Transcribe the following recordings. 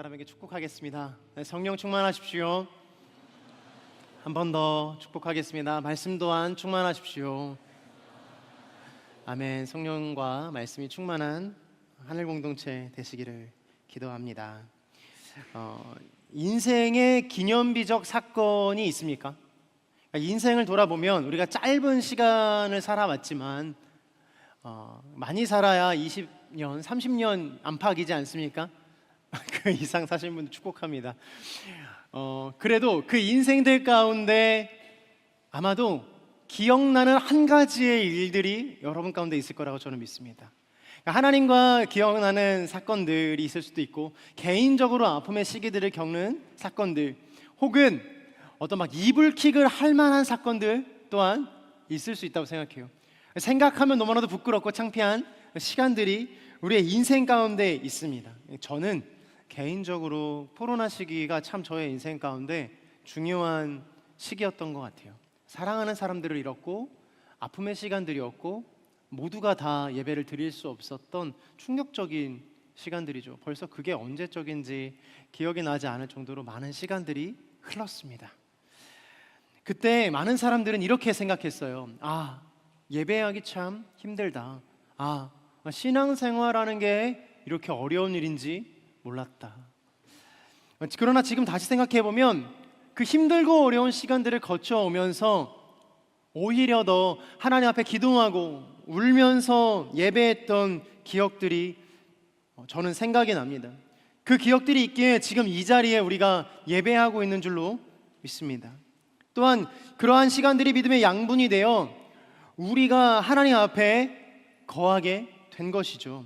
사람에게 축복하겠습니다. 성령 충만하십시오. 한 번 더 축복하겠습니다. 말씀 또한 충만하십시오. 아멘. 성령과 말씀이 충만한 하늘 공동체 되시기를 기도합니다. 인생의 기념비적 사건이 있습니까? 인생을 돌아보면 우리가 짧은 시간을 살아왔지만 많이 살아야 20년, 30년 안팎이지 않습니까? 그 이상 사신 분들 축복합니다. 그래도 그 인생들 가운데 아마도 기억나는 한 가지의 일들이 여러분 가운데 있을 거라고 저는 믿습니다. 하나님과 기억나는 사건들이 있을 수도 있고, 개인적으로 아픔의 시기들을 겪는 사건들, 혹은 어떤 막 이불킥을 할 만한 사건들 또한 있을 수 있다고 생각해요. 생각하면 너무나도 부끄럽고 창피한 시간들이 우리의 인생 가운데 있습니다. 저는 개인적으로 코로나 시기가 참 저의 인생 가운데 중요한 시기였던 것 같아요. 사랑하는 사람들을 잃었고, 아픔의 시간들이었고, 모두가 다 예배를 드릴 수 없었던 충격적인 시간들이죠. 벌써 그게 언제적인지 기억이 나지 않을 정도로 많은 시간들이 흘렀습니다. 그때 많은 사람들은 이렇게 생각했어요. 예배하기 참 힘들다. 신앙생활하는 게 이렇게 어려운 일인지 몰랐다. 그러나 지금 다시 생각해보면 그 힘들고 어려운 시간들을 거쳐오면서 오히려 더 하나님 앞에 기도하고 울면서 예배했던 기억들이 저는 생각이 납니다. 그 기억들이 있기에 지금 이 자리에 우리가 예배하고 있는 줄로 믿습니다. 또한 그러한 시간들이 믿음의 양분이 되어 우리가 하나님 앞에 거하게 된 것이죠.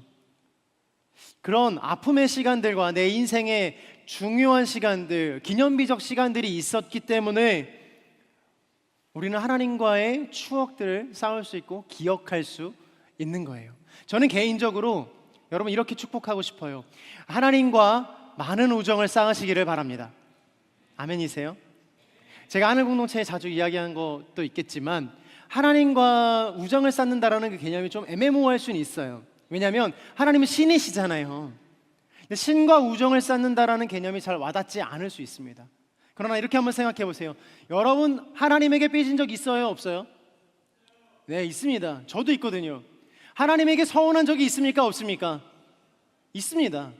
그런 아픔의 시간들과 내 인생의 중요한 시간들, 기념비적 시간들이 있었기 때문에 우리는 하나님과의 추억들을 쌓을 수 있고 기억할 수 있는 거예요. 저는 개인적으로 여러분 이렇게 축복하고 싶어요. 하나님과 많은 우정을 쌓으시기를 바랍니다. 아멘이세요? 제가 하늘 공동체에 자주 이야기한 것도 있겠지만 하나님과 우정을 쌓는다라는 그 개념이 좀 애매모호할 수는 있어요. 왜냐하면 하나님은 신이시잖아요. 신과 우정을 쌓는다라는 개념이 잘 와닿지 않을 수 있습니다. 그러나 이렇게 한번 생각해 보세요. 여러분 하나님에게 삐진 적 있어요? 없어요? 네, 있습니다. 저도 있거든요. 하나님에게 서운한 적이 있습니까? 없습니까? 있습니다.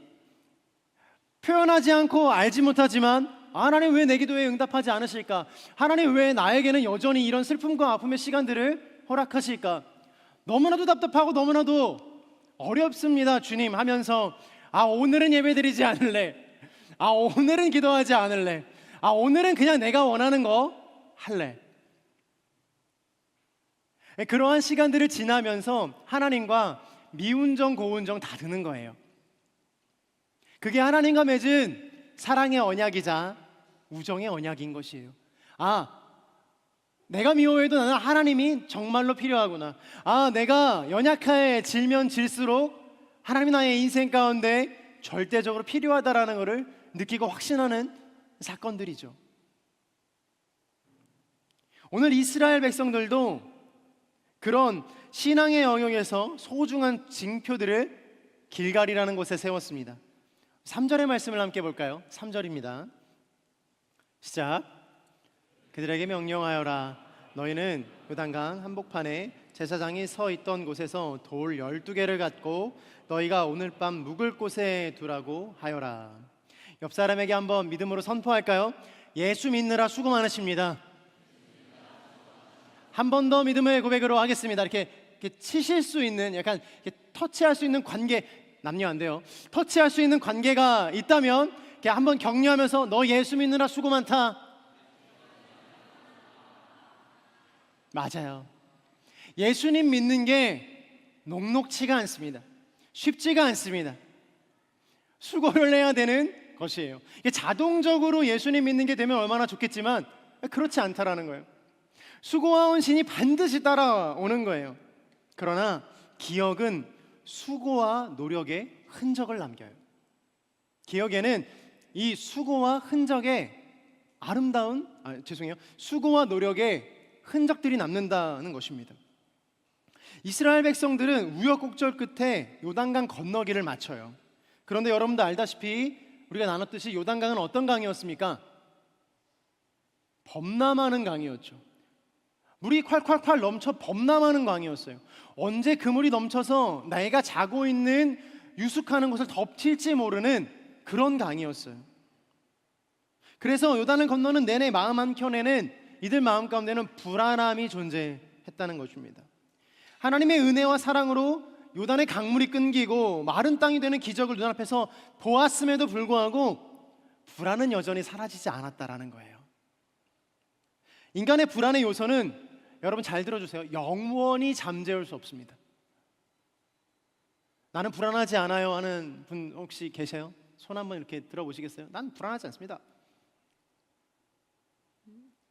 표현하지 않고 알지 못하지만 하나님 왜 내 기도에 응답하지 않으실까? 하나님 왜 나에게는 여전히 이런 슬픔과 아픔의 시간들을 허락하실까? 너무나도 답답하고 너무나도 어렵습니다 주님 하면서 오늘은 예배드리지 않을래, 오늘은 기도하지 않을래, 오늘은 그냥 내가 원하는 거 할래. 그러한 시간들을 지나면서 하나님과 미운정 고운정 다 드는 거예요. 그게 하나님과 맺은 사랑의 언약이자 우정의 언약인 것이에요. 내가 미워해도 나는 하나님이 정말로 필요하구나. 내가 연약해질면 질수록 하나님이 나의 인생 가운데 절대적으로 필요하다라는 것을 느끼고 확신하는 사건들이죠. 오늘 이스라엘 백성들도 그런 신앙의 영역에서 소중한 징표들을 길갈이라는 곳에 세웠습니다. 3절의 말씀을 함께 볼까요? 3절입니다. 시작. 그들에게 명령하여라. 너희는 요단강 한복판에 제사장이 서 있던 곳에서 돌 12개를 갖고 너희가 오늘 밤 묵을 곳에 두라고 하여라. 옆 사람에게 한번 믿음으로 선포할까요? 예수 믿느라 수고 많으십니다. 한 번 더 믿음의 고백으로 하겠습니다. 이렇게 치실 수 있는, 약간 이렇게 터치할 수 있는 관계, 남녀 안 돼요. 터치할 수 있는 관계가 있다면 이렇게 한번 격려하면서 너 예수 믿느라 수고 많다. 맞아요. 예수님 믿는 게 녹록치가 않습니다. 쉽지가 않습니다. 수고를 해야 되는 것이에요. 이게 자동적으로 예수님 믿는 게 되면 얼마나 좋겠지만 그렇지 않다라는 거예요. 수고와 헌신이 반드시 따라오는 거예요. 그러나 기억은 수고와 노력의 흔적을 남겨요. 기억에는 이 수고와 흔적의 수고와 노력의 흔적들이 남는다는 것입니다. 이스라엘 백성들은 우여곡절 끝에 요단강 건너기를 마쳐요. 그런데 여러분도 알다시피 우리가 나눴듯이 요단강은 어떤 강이었습니까? 범람하는 강이었죠. 물이 콸콸콸 넘쳐 범람하는 강이었어요. 언제 그 물이 넘쳐서 내가 자고 있는 유숙하는 곳을 덮칠지 모르는 그런 강이었어요. 그래서 요단을 건너는 내내 마음 한켠에는 이들 마음 가운데는 불안함이 존재했다는 것입니다. 하나님의 은혜와 사랑으로 요단의 강물이 끊기고 마른 땅이 되는 기적을 눈앞에서 보았음에도 불구하고 불안은 여전히 사라지지 않았다라는 거예요. 인간의 불안의 요소는, 여러분 잘 들어주세요, 영원히 잠재울 수 없습니다. 나는 불안하지 않아요 하는 분 혹시 계세요? 손 한번 이렇게 들어보시겠어요? 난 불안하지 않습니다.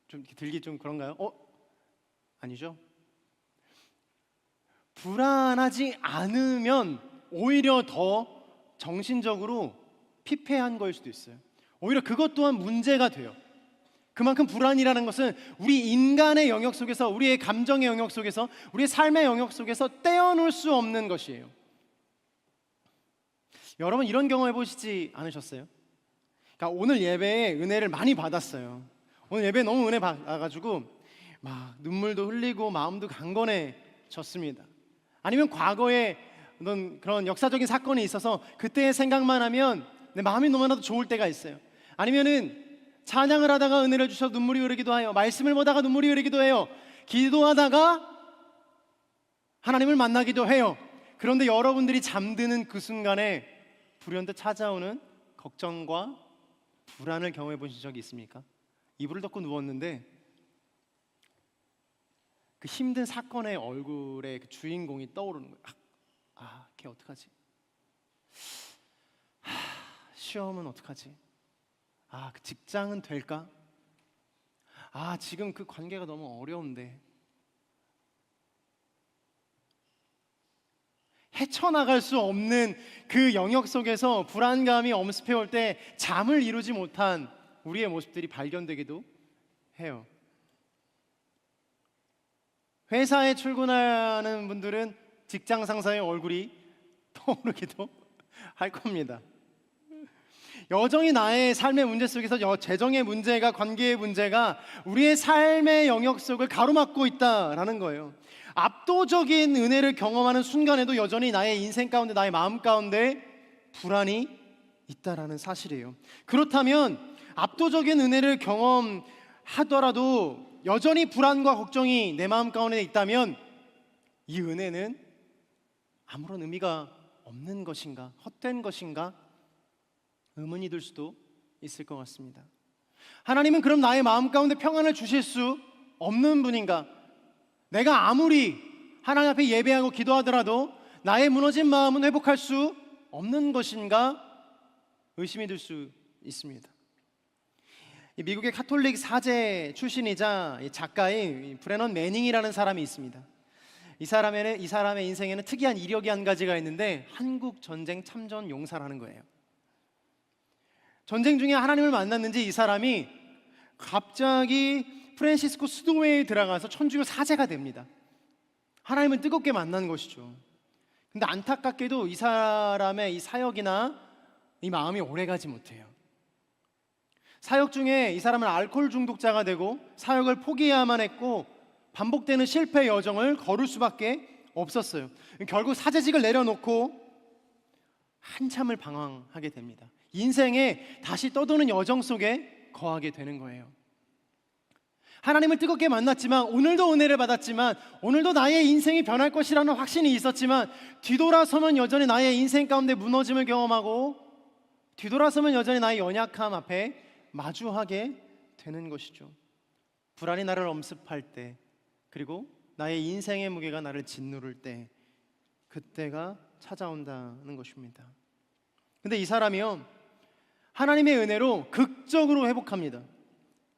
좀 들기 좀 그런가요? 아니죠? 불안하지 않으면 오히려 더 정신적으로 피폐한 거일 수도 있어요. 오히려 그것 또한 문제가 돼요. 그만큼 불안이라는 것은 우리 인간의 영역 속에서, 우리의 감정의 영역 속에서, 우리의 삶의 영역 속에서 떼어놓을 수 없는 것이에요. 여러분 이런 경험 해보시지 않으셨어요? 그러니까 오늘 예배에 은혜를 많이 받았어요. 오늘 예배 너무 은혜 받아가지고 막 눈물도 흘리고 마음도 강건해졌습니다. 아니면 과거에 어떤 그런 역사적인 사건이 있어서 그때의 생각만 하면 내 마음이 너무나도 좋을 때가 있어요. 아니면은 찬양을 하다가 은혜를 주셔서 눈물이 흐르기도 해요. 말씀을 보다가 눈물이 흐르기도 해요. 기도하다가 하나님을 만나기도 해요. 그런데 여러분들이 잠드는 그 순간에 불현듯 찾아오는 걱정과 불안을 경험해 보신 적이 있습니까? 이불을 덮고 누웠는데 그 힘든 사건의 얼굴에 그 주인공이 떠오르는 거예요. 걔 어떡하지? 시험은 어떡하지? 그 직장은 될까? 지금 그 관계가 너무 어려운데. 헤쳐나갈 수 없는 그 영역 속에서 불안감이 엄습해 올 때 잠을 이루지 못한 우리의 모습들이 발견되기도 해요. 회사에 출근하는 분들은 직장 상사의 얼굴이 떠오르기도 할 겁니다. 여전히 나의 삶의 문제 속에서 재정의 문제가, 관계의 문제가 우리의 삶의 영역 속을 가로막고 있다라는 거예요. 압도적인 은혜를 경험하는 순간에도 여전히 나의 인생 가운데, 나의 마음 가운데 불안이 있다라는 사실이에요. 그렇다면 압도적인 은혜를 경험하더라도 여전히 불안과 걱정이 내 마음 가운데 있다면 이 은혜는 아무런 의미가 없는 것인가, 헛된 것인가 의문이 들 수도 있을 것 같습니다. 하나님은 그럼 나의 마음 가운데 평안을 주실 수 없는 분인가? 내가 아무리 하나님 앞에 예배하고 기도하더라도 나의 무너진 마음은 회복할 수 없는 것인가 의심이 들 수 있습니다. 미국의 카톨릭 사제 출신이자 작가인 브레넌 매닝이라는 사람이 있습니다. 이 사람의 인생에는 특이한 이력이 한 가지가 있는데 한국 전쟁 참전 용사라는 거예요. 전쟁 중에 하나님을 만났는지 이 사람이 갑자기 프란시스코 수도회에 들어가서 천주교 사제가 됩니다. 하나님을 뜨겁게 만난 것이죠. 근데 안타깝게도 이 사람의 이 사역이나 이 마음이 오래가지 못해요. 사역 중에 이 사람은 알코올 중독자가 되고 사역을 포기해야만 했고 반복되는 실패 여정을 걸을 수밖에 없었어요. 결국 사제직을 내려놓고 한참을 방황하게 됩니다. 인생에 다시 떠도는 여정 속에 거하게 되는 거예요. 하나님을 뜨겁게 만났지만, 오늘도 은혜를 받았지만, 오늘도 나의 인생이 변할 것이라는 확신이 있었지만, 뒤돌아서면 여전히 나의 인생 가운데 무너짐을 경험하고, 뒤돌아서면 여전히 나의 연약함 앞에 마주하게 되는 것이죠. 불안이 나를 엄습할 때, 그리고 나의 인생의 무게가 나를 짓누를 때, 그때가 찾아온다는 것입니다. 근데 이 사람이요, 하나님의 은혜로 극적으로 회복합니다.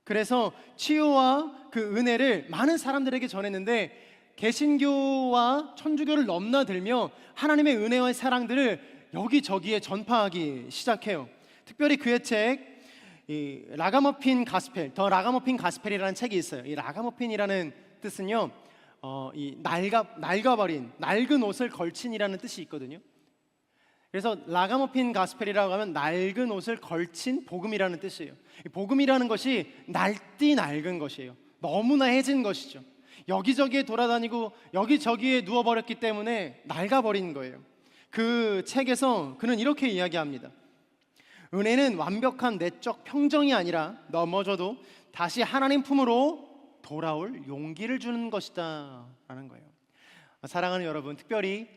그래서 치유와 그 은혜를 많은 사람들에게 전했는데, 개신교와 천주교를 넘나들며 하나님의 은혜와의 사랑들을 여기저기에 전파하기 시작해요. 특별히 그의 책, 이 라가머핀 가스펠, 더 라가머핀 가스펠이라는 책이 있어요. 이 라가머핀이라는 뜻은요, 이 낡아버린, 낡은 옷을 걸친이라는 뜻이 있거든요. 그래서 라가머핀 가스펠이라고 하면 낡은 옷을 걸친 복음이라는 뜻이에요. 복음이라는 것이 낡디 낡은 것이에요. 너무나 해진 것이죠. 여기저기에 돌아다니고 여기저기에 누워버렸기 때문에 낡아버린 거예요. 그 책에서 그는 이렇게 이야기합니다. 은혜는 완벽한 내적 평정이 아니라 넘어져도 다시 하나님 품으로 돌아올 용기를 주는 것이다 라는 거예요. 사랑하는 여러분, 특별히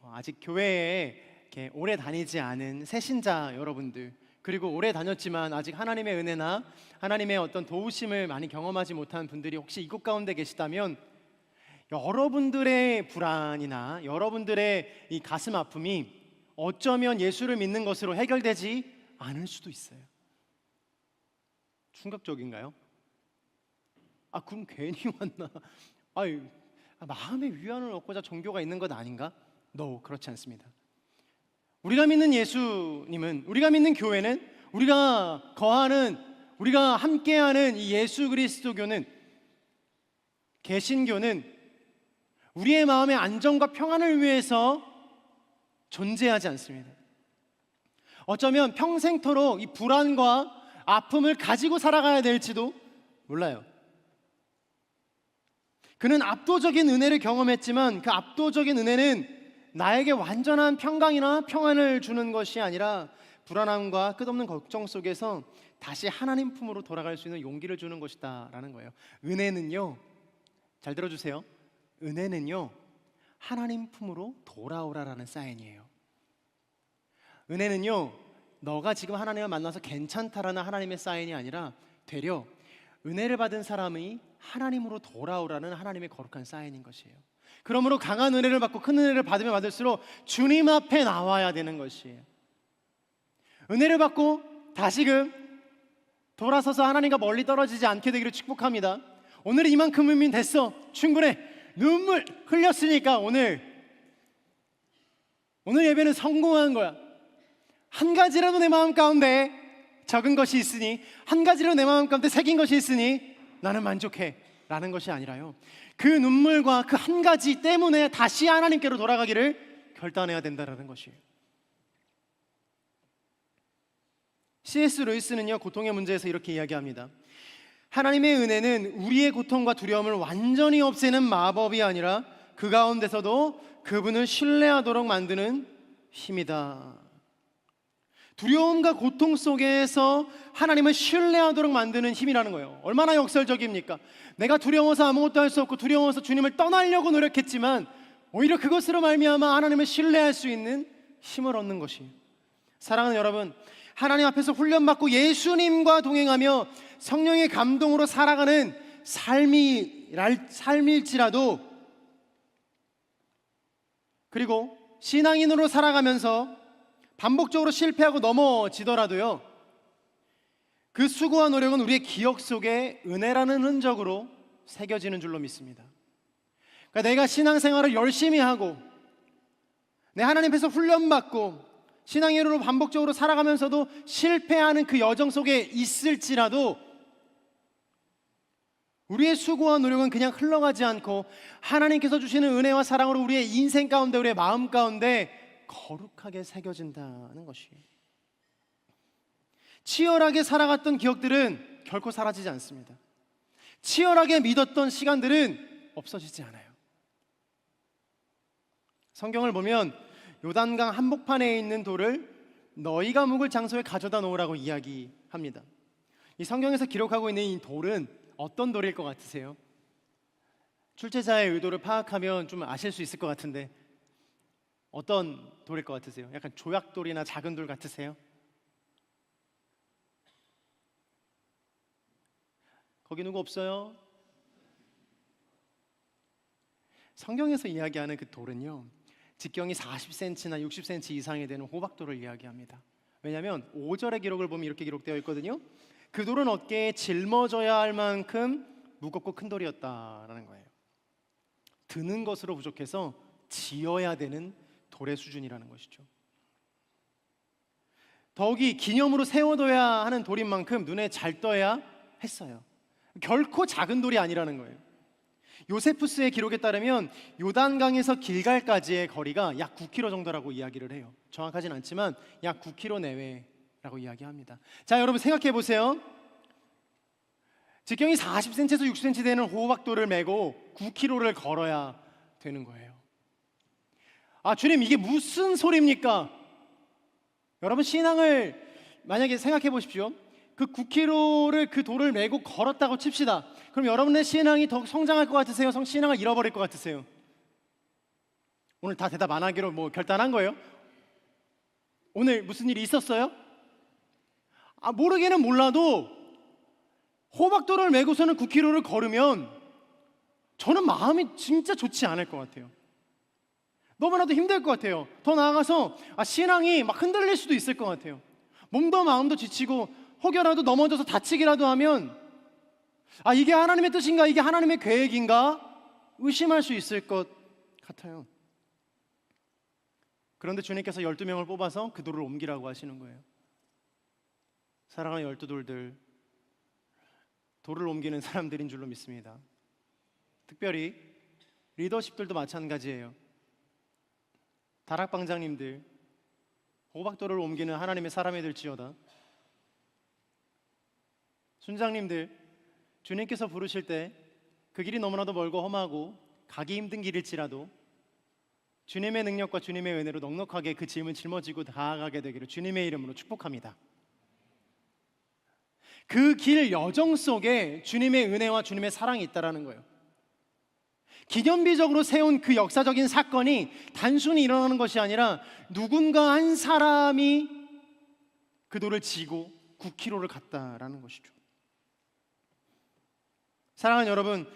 아직 교회에 이렇게 오래 다니지 않은 새신자 여러분들, 그리고 오래 다녔지만 아직 하나님의 은혜나 하나님의 어떤 도우심을 많이 경험하지 못한 분들이 혹시 이곳 가운데 계시다면, 여러분들의 불안이나 여러분들의 이 가슴 아픔이 어쩌면 예수를 믿는 것으로 해결되지 않을 수도 있어요. 충격적인가요? 그럼 괜히 왔나? 마음의 위안을 얻고자 종교가 있는 것 아닌가? No, 그렇지 않습니다. 우리가 믿는 예수님은, 우리가 믿는 교회는, 우리가 거하는, 우리가 함께하는 이 예수 그리스도교는, 개신교는 우리의 마음의 안정과 평안을 위해서 존재하지 않습니다. 어쩌면 평생토록 이 불안과 아픔을 가지고 살아가야 될지도 몰라요. 그는 압도적인 은혜를 경험했지만, 그 압도적인 은혜는 나에게 완전한 평강이나 평안을 주는 것이 아니라 불안함과 끝없는 걱정 속에서 다시 하나님 품으로 돌아갈 수 있는 용기를 주는 것이다 라는 거예요. 은혜는요, 잘 들어주세요, 은혜는요 하나님 품으로 돌아오라라는 사인이에요. 은혜는요, 너가 지금 하나님을 만나서 괜찮다라는 하나님의 사인이 아니라 되려 은혜를 받은 사람이 하나님으로 돌아오라는 하나님의 거룩한 사인인 것이에요. 그러므로 강한 은혜를 받고 큰 은혜를 받으면 받을수록 주님 앞에 나와야 되는 것이에요. 은혜를 받고 다시금 돌아서서 하나님과 멀리 떨어지지 않게 되기를 축복합니다. 오늘 이만큼이면 됐어, 충분해, 눈물 흘렸으니까 오늘 예배는 성공한 거야. 한 가지라도 내 마음 가운데 적은 것이 있으니, 한 가지라도 내 마음 가운데 새긴 것이 있으니 나는 만족해 라는 것이 아니라요, 그 눈물과 그 한 가지 때문에 다시 하나님께로 돌아가기를 결단해야 된다는 것이에요. C.S. 루이스는요, 고통의 문제에서 이렇게 이야기합니다. 하나님의 은혜는 우리의 고통과 두려움을 완전히 없애는 마법이 아니라 그 가운데서도 그분을 신뢰하도록 만드는 힘이다. 두려움과 고통 속에서 하나님을 신뢰하도록 만드는 힘이라는 거예요. 얼마나 역설적입니까? 내가 두려워서 아무것도 할 수 없고 두려워서 주님을 떠나려고 노력했지만 오히려 그것으로 말미암아 하나님을 신뢰할 수 있는 힘을 얻는 것이에요. 사랑하는 여러분, 하나님 앞에서 훈련받고 예수님과 동행하며 성령의 감동으로 살아가는 삶일지라도, 그리고 신앙인으로 살아가면서 반복적으로 실패하고 넘어지더라도요, 그 수고와 노력은 우리의 기억 속에 은혜라는 흔적으로 새겨지는 줄로 믿습니다. 그러니까 내가 신앙생활을 열심히 하고 내 하나님 앞에서 훈련받고 신앙인으로 반복적으로 살아가면서도 실패하는 그 여정 속에 있을지라도 우리의 수고와 노력은 그냥 흘러가지 않고 하나님께서 주시는 은혜와 사랑으로 우리의 인생 가운데, 우리의 마음 가운데 거룩하게 새겨진다는 것이에요. 치열하게 살아갔던 기억들은 결코 사라지지 않습니다. 치열하게 믿었던 시간들은 없어지지 않아요. 성경을 보면 요단강 한복판에 있는 돌을 너희가 묵을 장소에 가져다 놓으라고 이야기합니다. 이 성경에서 기록하고 있는 이 돌은 어떤 돌일 것 같으세요? 출제자의 의도를 파악하면 좀 아실 수 있을 것 같은데 어떤 돌일 것 같으세요? 약간 조약돌이나 작은 돌 같으세요? 거기 누구 없어요? 성경에서 이야기하는 그 돌은요, 직경이 40cm나 60cm 이상이 되는 호박돌을 이야기합니다. 왜냐하면 5절의 기록을 보면 이렇게 기록되어 있거든요. 그 돌은 어깨에 짊어져야 할 만큼 무겁고 큰 돌이었다라는 거예요. 드는 것으로 부족해서 지어야 되는 돌의 수준이라는 것이죠. 더욱이 기념으로 세워둬야 하는 돌인 만큼 눈에 잘 떠야 했어요. 결코 작은 돌이 아니라는 거예요. 요세푸스의 기록에 따르면 요단강에서 길갈까지의 거리가 약 9km 정도라고 이야기를 해요. 정확하진 않지만 약 9km 내외라고 이야기합니다. 자, 여러분 생각해 보세요. 직경이 40cm에서 60cm 되는 호박돌을 메고 9km를 걸어야 되는 거예요. 아, 주님, 이게 무슨 소리입니까? 여러분, 신앙을 만약에 생각해 보십시오. 그 9km를 그 돌을 메고 걸었다고 칩시다. 그럼 여러분의 신앙이 더 성장할 것 같으세요? 신앙을 잃어버릴 것 같으세요? 오늘 다 대답 안 하기로 뭐 결단한 거예요? 오늘 무슨 일이 있었어요? 아, 모르기는 몰라도 호박돌을 메고서는 9km를 걸으면 저는 마음이 진짜 좋지 않을 것 같아요. 너무나도 힘들 것 같아요. 더 나아가서 신앙이 막 흔들릴 수도 있을 것 같아요. 몸도 마음도 지치고 혹여라도 넘어져서 다치기라도 하면 이게 하나님의 뜻인가, 이게 하나님의 계획인가 의심할 수 있을 것 같아요. 그런데 주님께서 12명을 뽑아서 그 돌을 옮기라고 하시는 거예요. 사랑하는 12돌들, 돌을 옮기는 사람들인 줄로 믿습니다. 특별히 리더십들도 마찬가지예요. 다락방장님들, 호박돌을 옮기는 하나님의 사람이 될지어다. 순장님들, 주님께서 부르실 때 그 길이 너무나도 멀고 험하고 가기 힘든 길일지라도 주님의 능력과 주님의 은혜로 넉넉하게 그 짐을 짊어지고 다가가게 되기를 주님의 이름으로 축복합니다. 그 길 여정 속에 주님의 은혜와 주님의 사랑이 있다라는 거예요. 기념비적으로 세운 그 역사적인 사건이 단순히 일어나는 것이 아니라 누군가 한 사람이 그 돌을 지고 9km를 갔다라는 것이죠. 사랑하는 여러분,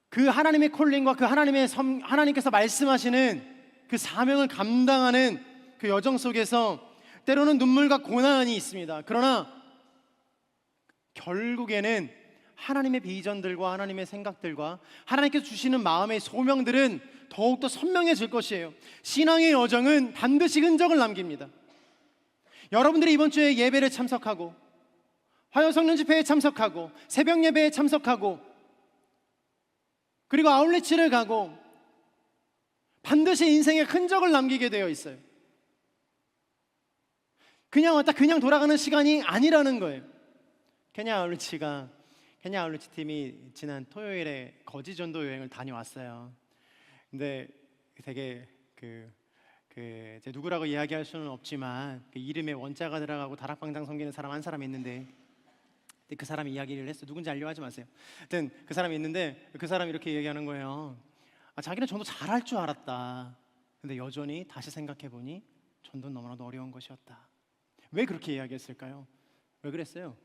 그 하나님의 콜링과 그 하나님께서 말씀하시는 그 사명을 감당하는 그 여정 속에서 때로는 눈물과 고난이 있습니다. 그러나 결국에는 하나님의 비전들과 하나님의 생각들과 하나님께서 주시는 마음의 소명들은 더욱더 선명해질 것이에요. 신앙의 여정은 반드시 흔적을 남깁니다. 여러분들이 이번 주에 예배를 참석하고 화요성령 집회에 참석하고 새벽 예배에 참석하고 그리고 아울리치를 가고 반드시 인생의 흔적을 남기게 되어 있어요. 그냥 왔다 그냥 돌아가는 시간이 아니라는 거예요. 케냐 아울리치 팀이 지난 토요일에 거지 전도 여행을 다녀왔어요. 근데 되게 제 누구라고 이야기할 수는 없지만 그 이름에 원자가 들어가고 다락방장 섬기는 사람 한 사람이 있는데 그 사람이 이야기를 했어요. 누군지 알려하지 마세요. 하여튼 그 사람이 있는데 그 사람이 이렇게 얘기하는 거예요. 자기는 전도 잘할 줄 알았다. 근데 여전히 다시 생각해보니 전도는 너무나도 어려운 것이었다. 왜 그렇게 이야기했을까요? 왜 그랬어요?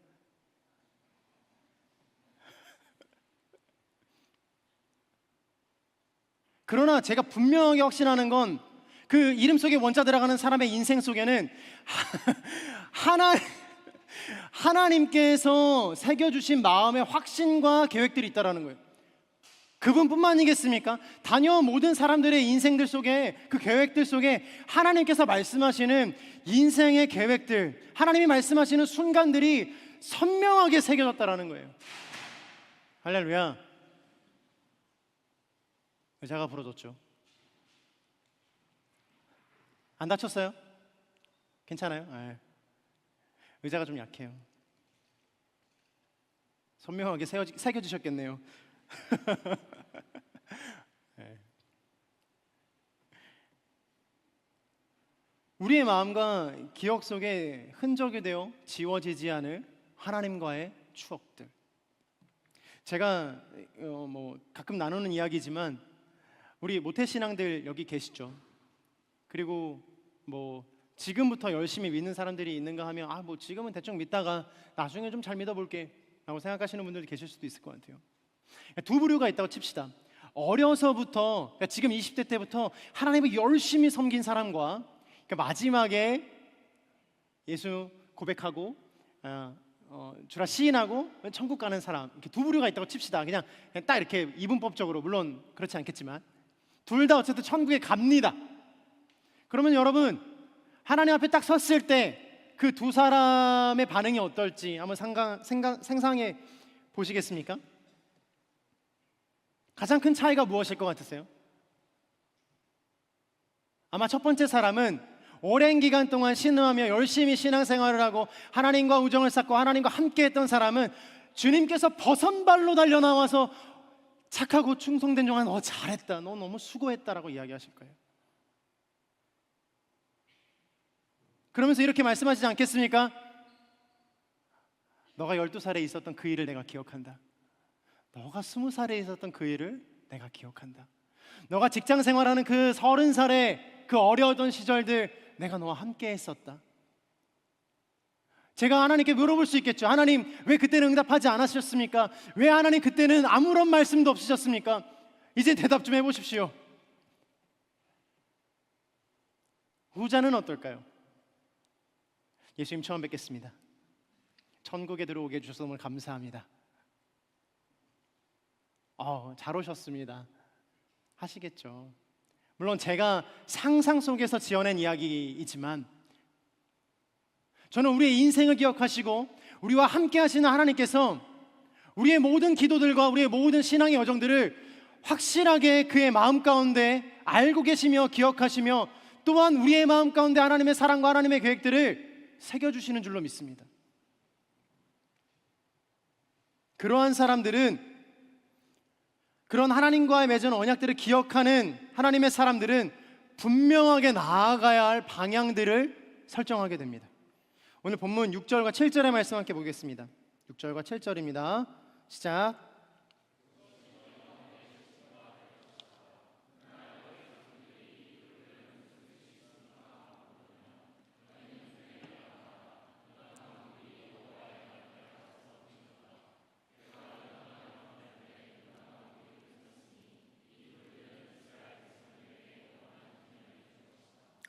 그러나 제가 분명하게 확신하는 건 그 이름 속에 원자 들어가는 사람의 인생 속에는 하나님께서 새겨주신 마음의 확신과 계획들이 있다는 거예요. 그분뿐만이겠습니까? 다녀온 모든 사람들의 인생들 속에 그 계획들 속에 하나님께서 말씀하시는 인생의 계획들, 하나님이 말씀하시는 순간들이 선명하게 새겨졌다는 거예요. 할렐루야. 의자가 부러졌죠. 안 다쳤어요? 괜찮아요? 네. 의자가 좀 약해요. 선명하게 새겨주셨겠네요. 우리의 마음과 기억 속에 흔적이 되어 지워지지 않을 하나님과의 추억들. 제가 가끔 나누는 이야기지만 우리 모태신앙들 여기 계시죠. 그리고 지금부터 열심히 믿는 사람들이 있는가 하면 지금은 대충 믿다가 나중에 좀 잘 믿어볼게 라고 생각하시는 분들도 계실 수도 있을 것 같아요. 두 부류가 있다고 칩시다. 어려서부터, 그러니까 지금 20대 때부터 하나님을 열심히 섬긴 사람과, 그러니까 마지막에 예수 고백하고 주라 시인하고 천국 가는 사람, 이렇게 두 부류가 있다고 칩시다. 그냥 딱 이렇게 이분법적으로, 물론 그렇지 않겠지만 둘 다 어쨌든 천국에 갑니다. 그러면 여러분, 하나님 앞에 딱 섰을 때 그 두 사람의 반응이 어떨지 한번 상상해 보시겠습니까? 가장 큰 차이가 무엇일 것 같으세요? 아마 첫 번째 사람은 오랜 기간 동안 신음하며 열심히 신앙생활을 하고 하나님과 우정을 쌓고 하나님과 함께 했던 사람은 주님께서 버선발로 달려나와서 착하고 충성된 종아, 너 잘했다, 너 너무 수고했다라고 이야기하실 거예요. 그러면서 이렇게 말씀하시지 않겠습니까? 너가 12살에 있었던 그 일을 내가 기억한다. 너가 20살에 있었던 그 일을 내가 기억한다. 너가 직장 생활하는 그 30살의 그 어려웠던 시절들 내가 너와 함께 했었다. 제가 하나님께 물어볼 수 있겠죠. 하나님, 왜 그때는 응답하지 않으셨습니까? 왜 하나님 그때는 아무런 말씀도 없으셨습니까? 이제 대답 좀 해보십시오. 후자는 어떨까요? 예수님 처음 뵙겠습니다. 천국에 들어오게 해주셔서 너무 감사합니다. 잘 오셨습니다 하시겠죠. 물론 제가 상상 속에서 지어낸 이야기이지만 저는 우리의 인생을 기억하시고 우리와 함께 하시는 하나님께서 우리의 모든 기도들과 우리의 모든 신앙의 여정들을 확실하게 그의 마음 가운데 알고 계시며 기억하시며 또한 우리의 마음 가운데 하나님의 사랑과 하나님의 계획들을 새겨주시는 줄로 믿습니다. 그러한 사람들은, 그런 하나님과의 맺은 언약들을 기억하는 하나님의 사람들은 분명하게 나아가야 할 방향들을 설정하게 됩니다. 오늘 본문 6절과 7절의 말씀 함께 보겠습니다. 6절과 7절입니다. 시작.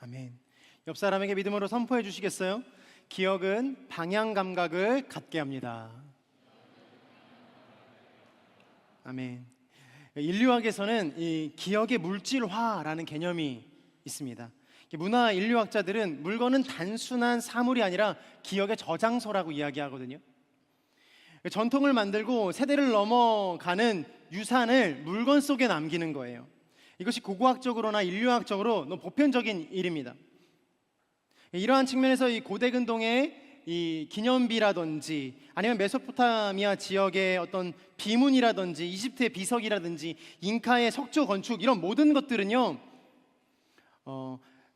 아멘. 옆 사람에게 믿음으로 선포해 주시겠어요? 기억은 방향 감각을 갖게 합니다. 아멘. 인류학에서는 이 기억의 물질화라는 개념이 있습니다. 문화 인류학자들은 물건은 단순한 사물이 아니라 기억의 저장소라고 이야기하거든요. 전통을 만들고 세대를 넘어가는 유산을 물건 속에 남기는 거예요. 이것이 고고학적으로나 인류학적으로 너무 보편적인 일입니다. 이러한 측면에서 이 고대 근동의 이 기념비라든지 아니면 메소포타미아 지역의 어떤 비문이라든지 이집트의 비석이라든지 잉카의 석조 건축, 이런 모든 것들은요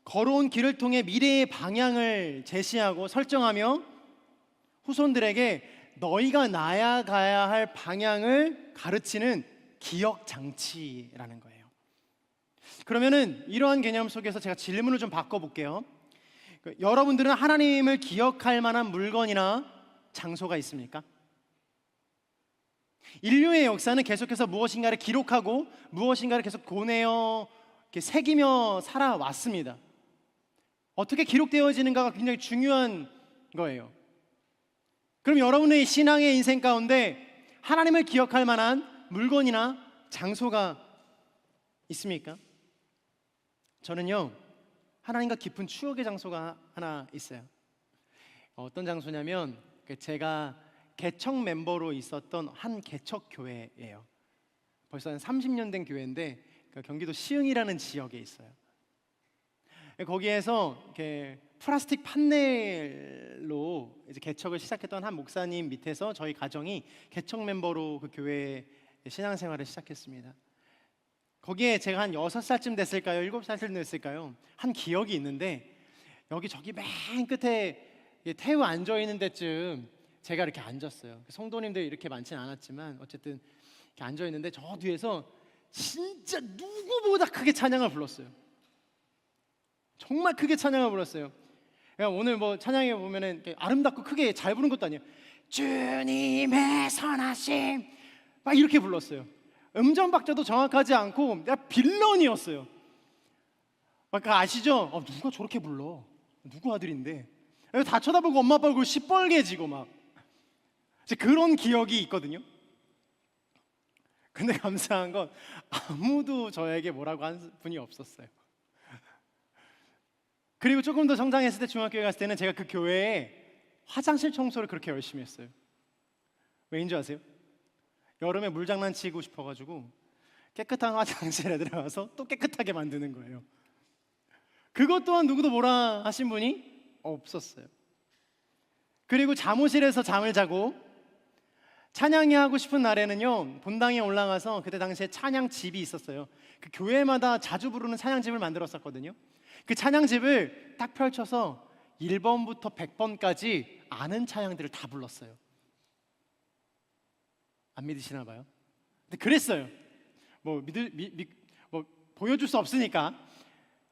걸어온 길을 통해 미래의 방향을 제시하고 설정하며 후손들에게 너희가 나아가야 할 방향을 가르치는 기억 장치라는 거예요. 그러면은 이러한 개념 속에서 제가 질문을 좀 바꿔볼게요. 여러분들은 하나님을 기억할 만한 물건이나 장소가 있습니까? 인류의 역사는 계속해서 무엇인가를 기록하고 무엇인가를 계속 고내어 이렇게 새기며 살아왔습니다. 어떻게 기록되어지는가가 굉장히 중요한 거예요. 그럼 여러분의 신앙의 인생 가운데 하나님을 기억할 만한 물건이나 장소가 있습니까? 저는요, 하나님과 깊은 추억의 장소가 하나 있어요. 어떤 장소냐면 제가 개척 멤버로 있었던 한 개척 교회예요. 벌써 한 30년 된 교회인데 경기도 시흥이라는 지역에 있어요. 거기에서 이렇게 플라스틱 판넬로 이제 개척을 시작했던 한 목사님 밑에서 저희 가정이 개척 멤버로 그 교회에 신앙생활을 시작했습니다. 거기에 제가 한 6살쯤 됐을까요? 7살쯤 됐을까요? 한 기억이 있는데 여기 저기 맨 끝에 태우 앉아 있는 데쯤 제가 이렇게 앉았어요. 성도님들 이렇게 많지는 않았지만 어쨌든 이렇게 앉아 있는데 저 뒤에서 진짜 누구보다 크게 찬양을 불렀어요. 정말 크게 찬양을 불렀어요. 오늘 뭐 찬양에 보면은 아름답고 크게 잘 부른 것도 아니에요. 주님의 선하심 막 이렇게 불렀어요. 음정 박자도 정확하지 않고 내가 빌런이었어요. 막 아시죠? 누가 저렇게 불러? 누구 아들인데? 다 쳐다보고 엄마 아빠 얼굴 시뻘개지고 막 그런 기억이 있거든요. 근데 감사한 건 아무도 저에게 뭐라고 한 분이 없었어요. 그리고 조금 더 성장했을 때 중학교에 갔을 때는 제가 그 교회에 화장실 청소를 그렇게 열심히 했어요. 왜인 줄 아세요? 여름에 물장난 치고 싶어가지고 깨끗한 화장실에 들어가서 또 깨끗하게 만드는 거예요. 그것 또한 누구도 뭐라 하신 분이 없었어요. 그리고 잠옷실에서 잠을 자고 찬양이 하고 싶은 날에는요, 본당에 올라가서 그때 당시에 찬양집이 있었어요. 그 교회마다 자주 부르는 찬양집을 만들었었거든요. 그 찬양집을 딱 펼쳐서 1번부터 100번까지 아는 찬양들을 다 불렀어요. 안 믿으시나 봐요. 근데 그랬어요. 뭐 보여줄 수 없으니까.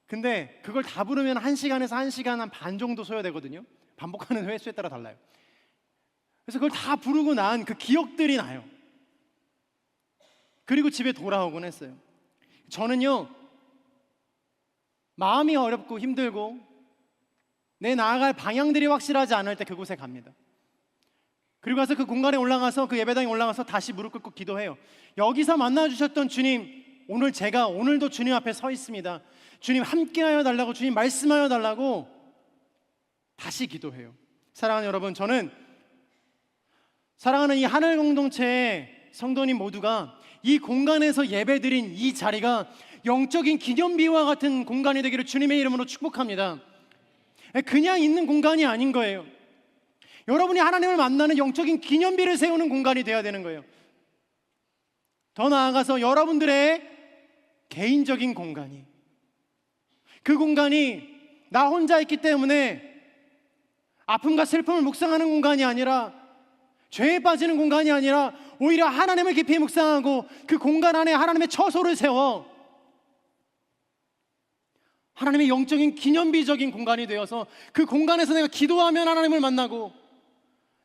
근데 그걸 다 부르면 1시간에서 1시간 반 정도 소요되거든요. 반복하는 횟수에 따라 달라요. 그래서 그걸 다 부르고 난 그 기억들이 나요. 그리고 집에 돌아오곤 했어요. 저는요, 마음이 어렵고 힘들고 내 나아갈 방향들이 확실하지 않을 때 그곳에 갑니다. 그리고 가서 그 공간에 올라가서 그 예배당에 올라가서 다시 무릎 꿇고 기도해요. 여기서 만나주셨던 주님, 오늘 제가 오늘도 주님 앞에 서 있습니다. 주님 함께하여 달라고, 주님 말씀하여 달라고 다시 기도해요. 사랑하는 여러분, 저는 사랑하는 이 하늘 공동체의 성도님 모두가 이 공간에서 예배드린 이 자리가 영적인 기념비와 같은 공간이 되기를 주님의 이름으로 축복합니다. 그냥 있는 공간이 아닌 거예요. 여러분이 하나님을 만나는 영적인 기념비를 세우는 공간이 되어야 되는 거예요. 더 나아가서 여러분들의 개인적인 공간이, 그 공간이 나 혼자 있기 때문에 아픔과 슬픔을 묵상하는 공간이 아니라, 죄에 빠지는 공간이 아니라 오히려 하나님을 깊이 묵상하고 그 공간 안에 하나님의 처소를 세워 하나님의 영적인 기념비적인 공간이 되어서 그 공간에서 내가 기도하면 하나님을 만나고,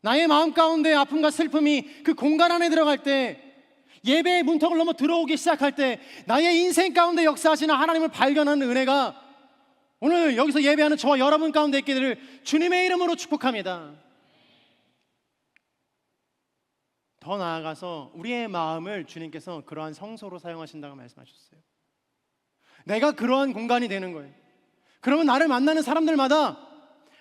나의 마음 가운데 아픔과 슬픔이 그 공간 안에 들어갈 때, 예배의 문턱을 넘어 들어오기 시작할 때 나의 인생 가운데 역사하시는 하나님을 발견하는 은혜가 오늘 여기서 예배하는 저와 여러분 가운데 있게 되기를 주님의 이름으로 축복합니다. 더 나아가서 우리의 마음을 주님께서 그러한 성소로 사용하신다고 말씀하셨어요. 내가 그러한 공간이 되는 거예요. 그러면 나를 만나는 사람들마다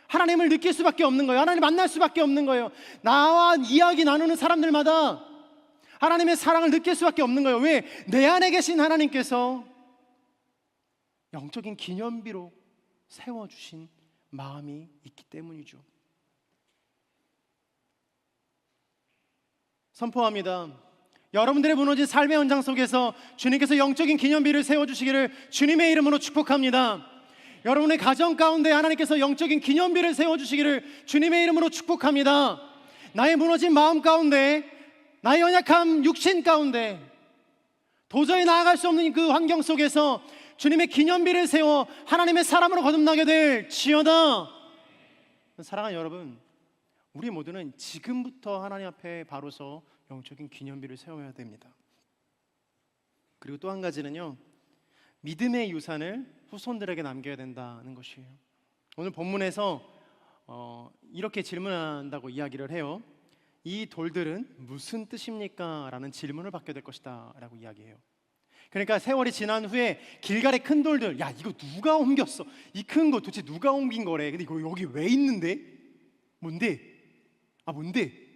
하나님을 느낄 수밖에 없는 거예요. 하나님 만날 수밖에 없는 거예요. 나와 이야기 나누는 사람들마다 하나님의 사랑을 느낄 수밖에 없는 거예요. 왜? 내 안에 계신 하나님께서 영적인 기념비로 세워주신 마음이 있기 때문이죠. 선포합니다. 여러분들의 무너진 삶의 현장 속에서 주님께서 영적인 기념비를 세워주시기를 주님의 이름으로 축복합니다. 여러분의 가정 가운데 하나님께서 영적인 기념비를 세워주시기를 주님의 이름으로 축복합니다. 나의 무너진 마음 가운데, 나의 연약한 육신 가운데 도저히 나아갈 수 없는 그 환경 속에서 주님의 기념비를 세워 하나님의 사람으로 거듭나게 될 지어다. 사랑하는 여러분, 우리 모두는 지금부터 하나님 앞에 바로 서 영적인 기념비를 세워야 됩니다. 그리고 또 한 가지는요, 믿음의 유산을 후손들에게 남겨야 된다는 것이에요. 오늘 본문에서 이렇게 질문한다고 이야기를 해요. 이 돌들은 무슨 뜻입니까? 라는 질문을 받게 될 것이다 라고 이야기해요. 그러니까 세월이 지난 후에 길갈의 큰 돌들, 야 이거 누가 옮겼어? 이 큰 거 도대체 누가 옮긴 거래? 근데 이거 여기 왜 있는데? 뭔데? 뭔데?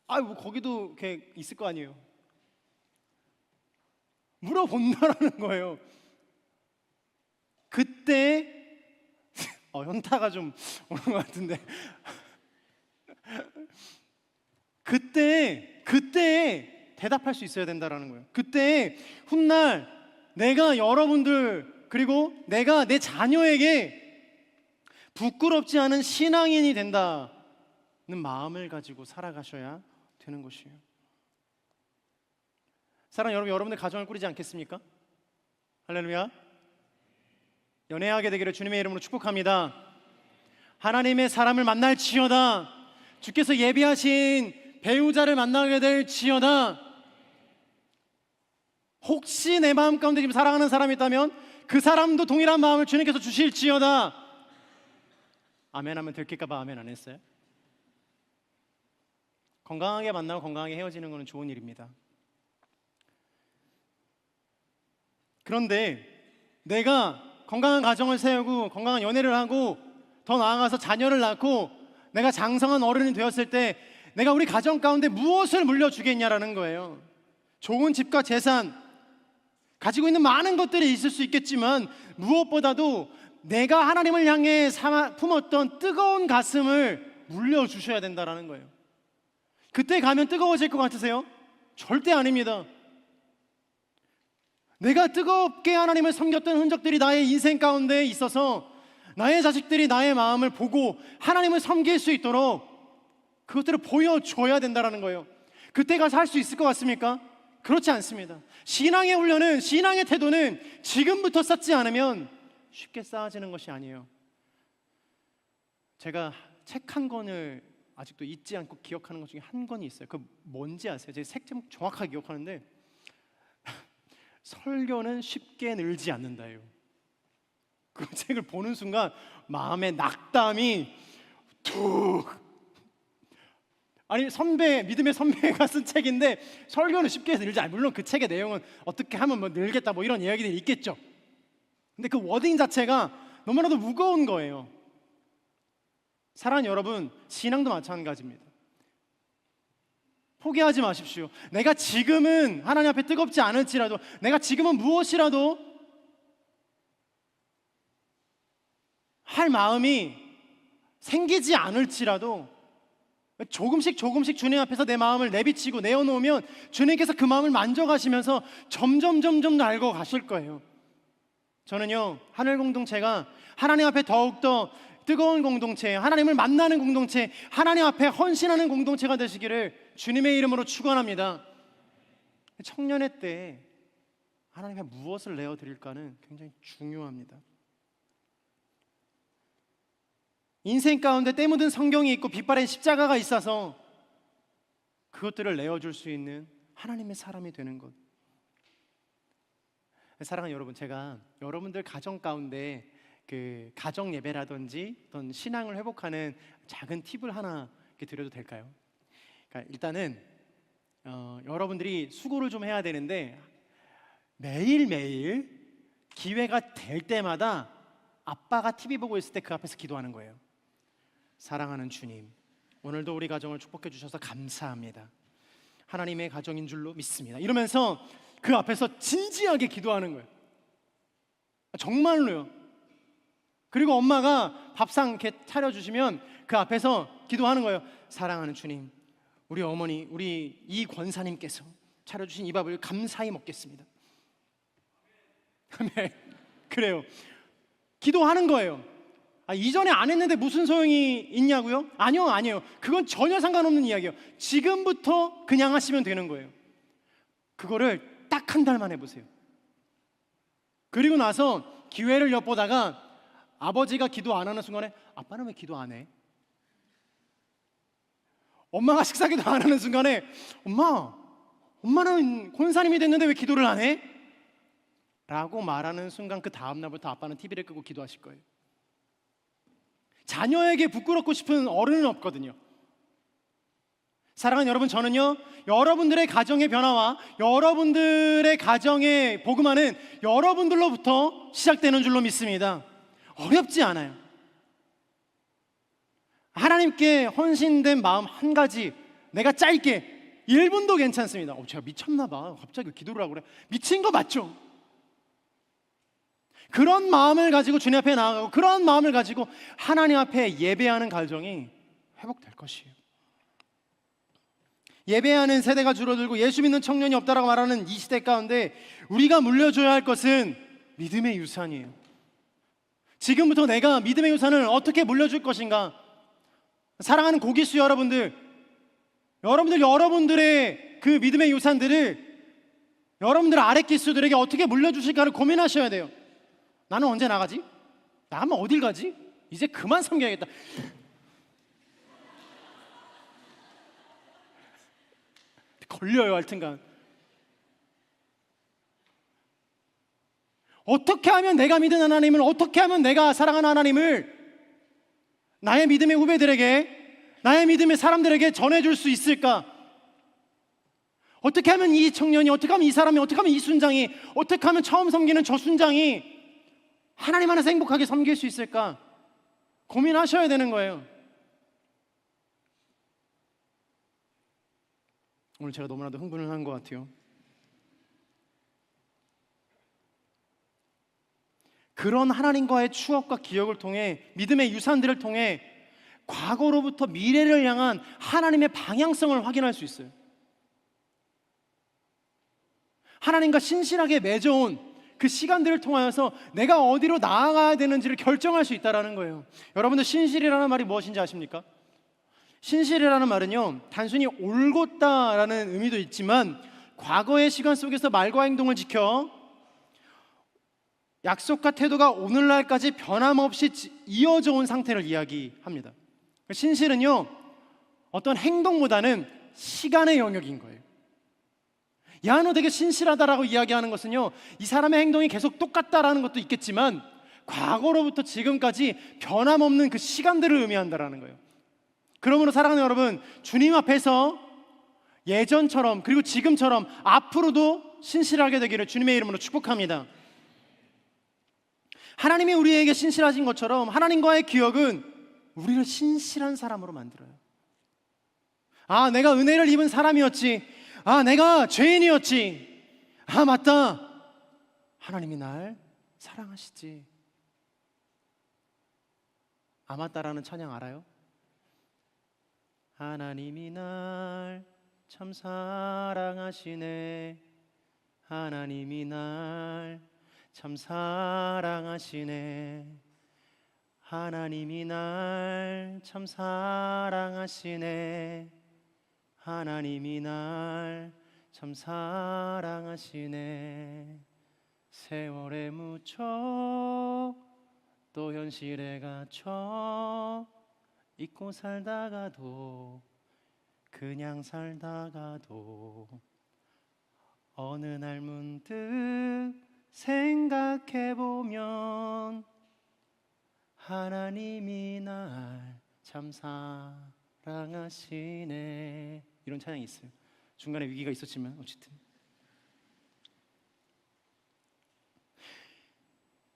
뭐 거기도 이렇게 있을 거 아니에요. 물어본다라는 거예요. 그때 현타가 좀 오는 것 같은데 그때 대답할 수 있어야 된다라는 거예요. 그때 훗날 내가 여러분들 그리고 내가 내 자녀에게 부끄럽지 않은 신앙인이 된다는 마음을 가지고 살아가셔야 되는 것이에요. 사랑하는 여러분, 여러분들 가정을 꾸리지 않겠습니까? 할렐루야. 연애하게 되기를 주님의 이름으로 축복합니다. 하나님의 사람을 만날지어다. 주께서 예비하신 배우자를 만나게 될지어다. 혹시 내 마음 가운데 지금 사랑하는 사람이 있다면 그 사람도 동일한 마음을 주님께서 주실지어다. 아멘 하면 들킬까봐 아멘 안 했어요? 건강하게 만나고 건강하게 헤어지는 것은 좋은 일입니다. 그런데 내가 건강한 가정을 세우고 건강한 연애를 하고 더 나아가서 자녀를 낳고 내가 장성한 어른이 되었을 때 내가 우리 가정 가운데 무엇을 물려주겠냐라는 거예요. 좋은 집과 재산, 가지고 있는 많은 것들이 있을 수 있겠지만 무엇보다도 내가 하나님을 향해 품었던 뜨거운 가슴을 물려주셔야 된다는 거예요. 그때 가면 뜨거워질 것 같으세요? 절대 아닙니다. 내가 뜨겁게 하나님을 섬겼던 흔적들이 나의 인생 가운데 있어서 나의 자식들이 나의 마음을 보고 하나님을 섬길 수 있도록 그것들을 보여줘야 된다는 거예요. 그때 가서 할 수 있을 것 같습니까? 그렇지 않습니다. 신앙의 훈련은, 신앙의 태도는 지금부터 쌓지 않으면 쉽게 쌓아지는 것이 아니에요. 제가 책 한 권을 아직도 잊지 않고 기억하는 것 중에 한 권이 있어요. 그 뭔지 아세요? 제가 책 제목 정확하게 기억하는데 설교는 쉽게 늘지 않는다예요. 그 책을 보는 순간 마음에 낙담이 툭. 아니 믿음의 선배가 쓴 책인데 설교는 쉽게 늘지 않아요. 물론 그 책의 내용은 어떻게 하면 뭐 늘겠다 뭐 이런 이야기들이 있겠죠. 근데 그 워딩 자체가 너무나도 무거운 거예요. 사랑하는 여러분, 신앙도 마찬가지입니다. 포기하지 마십시오. 내가 지금은 하나님 앞에 뜨겁지 않을지라도, 내가 지금은 무엇이라도 할 마음이 생기지 않을지라도 조금씩 주님 앞에서 내 마음을 내비치고 내어놓으면 주님께서 그 마음을 만져가시면서 점점 알고 가실 거예요. 저는요, 하늘 공동체가 하나님 앞에 더욱더 뜨거운 공동체, 하나님을 만나는 공동체, 하나님 앞에 헌신하는 공동체가 되시기를 주님의 이름으로 축원합니다. 청년의 때 하나님 앞에 무엇을 내어드릴까는 굉장히 중요합니다. 인생 가운데 때 묻은 성경이 있고 빛바랜 십자가가 있어서 그것들을 내어줄 수 있는 하나님의 사람이 되는 것. 사랑하는 여러분, 제가 여러분들 가정 가운데 그 가정 예배라든지 어떤 신앙을 회복하는 작은 팁을 하나 드려도 될까요? 그러니까 일단은 여러분들이 수고를 좀 해야 되는데 매일매일 기회가 될 때마다 아빠가 TV 보고 있을 때 그 앞에서 기도하는 거예요. 사랑하는 주님, 오늘도 우리 가정을 축복해 주셔서 감사합니다. 하나님의 가정인 줄로 믿습니다. 이러면서 그 앞에서 진지하게 기도하는 거예요. 정말로요. 그리고 엄마가 밥상 이렇게 차려주시면 그 앞에서 기도하는 거예요. 사랑하는 주님, 우리 어머니, 우리 이 권사님께서 차려주신 이 밥을 감사히 먹겠습니다. 그래요. 기도하는 거예요. 이전에 안 했는데 무슨 소용이 있냐고요? 아니요. 그건 전혀 상관없는 이야기예요. 지금부터 그냥 하시면 되는 거예요. 그거를 딱 한 달만 해보세요. 그리고 나서 기회를 엿보다가 아버지가 기도 안 하는 순간에 아빠는 왜 기도 안 해? 엄마가 식사기도 안 하는 순간에 엄마는 권사님이 됐는데 왜 기도를 안 해? 라고 말하는 순간 그 다음날부터 아빠는 TV를 끄고 기도하실 거예요. 자녀에게 부끄럽고 싶은 어른은 없거든요. 사랑하는 여러분, 저는요, 여러분들의 가정의 변화와 여러분들의 가정의 복음화는 여러분들로부터 시작되는 줄로 믿습니다. 어렵지 않아요. 하나님께 헌신된 마음 한 가지, 내가 짧게 1분도 괜찮습니다. 제가 미쳤나 봐. 갑자기 기도를 하고 그래. 미친 거 맞죠? 그런 마음을 가지고 주님 앞에 나아가고 그런 마음을 가지고 하나님 앞에 예배하는 가정이 회복될 것이에요. 예배하는 세대가 줄어들고 예수 믿는 청년이 없다라고 말하는 이 시대 가운데 우리가 물려줘야 할 것은 믿음의 유산이에요. 지금부터 내가 믿음의 유산을 어떻게 물려줄 것인가? 사랑하는 고기수 여러분들의 그 믿음의 유산들을 여러분들 아랫기수들에게 어떻게 물려주실까를 고민하셔야 돼요. 나는 언제 나가지? 나가면 어딜 가지? 이제 그만 섬겨야겠다. 걸려요, 하여튼간. 어떻게 하면 내가 믿는 하나님을, 어떻게 하면 내가 사랑하는 하나님을 나의 믿음의 후배들에게, 나의 믿음의 사람들에게 전해줄 수 있을까? 어떻게 하면 이 청년이, 어떻게 하면 이 사람이, 어떻게 하면 이 순장이, 어떻게 하면 처음 섬기는 저 순장이 하나님 안에서 행복하게 섬길 수 있을까? 고민하셔야 되는 거예요. 오늘 제가 너무나도 흥분을 한 것 같아요. 그런 하나님과의 추억과 기억을 통해, 믿음의 유산들을 통해 과거로부터 미래를 향한 하나님의 방향성을 확인할 수 있어요. 하나님과 신실하게 맺어온 그 시간들을 통하여서 내가 어디로 나아가야 되는지를 결정할 수 있다는 거예요. 여러분들, 신실이라는 말이 무엇인지 아십니까? 신실이라는 말은요, 단순히 올곧다라는 의미도 있지만 과거의 시간 속에서 말과 행동을 지켜 약속과 태도가 오늘날까지 변함없이 이어져 온 상태를 이야기합니다. 신실은요, 어떤 행동보다는 시간의 영역인 거예요. 야, 너 되게 신실하다라고 이야기하는 것은요, 이 사람의 행동이 계속 똑같다라는 것도 있겠지만 과거로부터 지금까지 변함없는 그 시간들을 의미한다라는 거예요. 그러므로 사랑하는 여러분, 주님 앞에서 예전처럼, 그리고 지금처럼 앞으로도 신실하게 되기를 주님의 이름으로 축복합니다. 하나님이 우리에게 신실하신 것처럼 하나님과의 기억은 우리를 신실한 사람으로 만들어요. 아, 내가 은혜를 입은 사람이었지. 아, 내가 죄인이었지. 아, 맞다. 하나님이 날 사랑하시지. 아, 맞다라는 찬양 알아요? 하나님이 날 참 사랑하시네. 하나님이 날 참 사랑하시네. 하나님이 날 참 사랑하시네. 하나님이 날 참 사랑하시네. 세월에 묻혀 또 현실에 갇혀 잊고 살다가도, 그냥 살다가도 어느 날 문득 생각해보면 하나님이 날 참 사랑하시네. 이런 찬양이 있어요. 중간에 위기가 있었지만 어쨌든